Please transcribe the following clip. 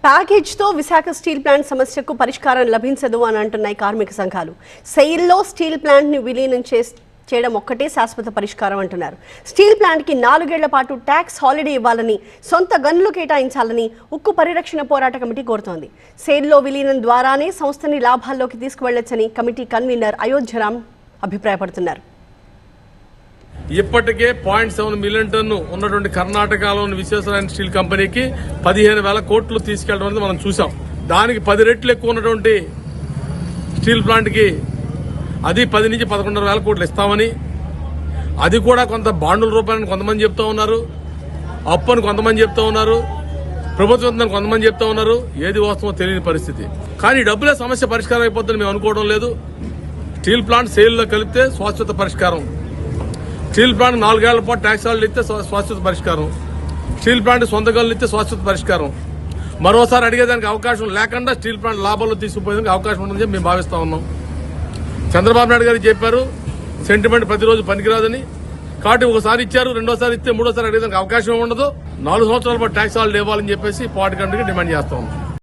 ప్యాకేజ్తో Visakha steel plant సమస్యకు పరిష్కారం లభించదు అని అంటున్నాయి కార్మిక సంఘాలు. సెయిల్లో స్టీల్ ప్లాంట్ని విలీనం చేయడం ఒక్కటే శాశ్వత పరిష్కారం అంటున్నారు. స్టీల్ ప్లాంట్కి 4 ఏళ్ల పాటు ట్యాక్స్ హాలిడే ఇవ్వాలని, సొంత గనులు కేటాయించాలని ఉక్కు పరిరక్షణ పోరాట కమిటీ కోరుతోంది. సెయిల్లో విలీనం ద్వారానే సంస్థని లాభాల్లోకి తీసుకువెళ్లొచ్చని కమిటీ కన్వీనర్ అయోధ్యరామ్ అభిప్రాయపడుతున్నారు. ఇప్పటికే 0.7 మిలియన్ టన్ను ఉన్నటువంటి కర్ణాటకలోని విశ్వేశ్వరయ్య స్టీల్ కంపెనీకి 15,000 కోట్లు తీసుకెళ్లడం అనేది మనం చూసాం. దానికి 10 రెట్లు ఎక్కువ ఉన్నటువంటి స్టీల్ ప్లాంట్కి అది 10 నుంచి 11,500 కోట్లు ఇస్తామని, అది కూడా కొంత బాండుల రూపాయలని కొంతమంది చెప్తా ఉన్నారు, అప్పు అని కొంతమంది చెప్తా ఉన్నారు, ప్రభుత్వం కొంతమంది చెప్తా ఉన్నారు. ఏది వాస్తవమో తెలియని పరిస్థితి. కానీ డబ్బులే సమస్య పరిష్కారం అయిపోతుందని మేము అనుకోవడం లేదు. స్టీల్ ప్లాంట్ సేల్లో కలిపితే శాశ్వత పరిష్కారం. స్టీల్ ప్లాంట్ 4 ఏళ్ల పాటు ట్యాక్స్ హాలిడే ఇస్తే శాశ్వత పరిష్కారం. స్టీల్ ప్లాంట్ సొంత గనులు ఇస్తే శాశ్వత పరిష్కారం. మరోసారి అడిగేదానికి అవకాశం లేకుండా స్టీల్ ప్లాంట్ లాభాల్లో తీసుకుపోయేందుకు అవకాశం ఉందని మేము భావిస్తా ఉన్నాం. చంద్రబాబు నాయుడు గారు చెప్పారు సెంటిమెంట్ ప్రతిరోజు పనికిరాదని. కాబట్టి ఒకసారి ఇచ్చారు, రెండోసారి ఇస్తే మూడోసారి అడిగేదానికి అవకాశం ఉండదు. 4 సంవత్సరాల పాటు ట్యాక్స్ హాలిడే ఇవ్వాలని చెప్పేసి పార్టీ కంట్రీకి డిమాండ్ చేస్తా ఉన్నాం.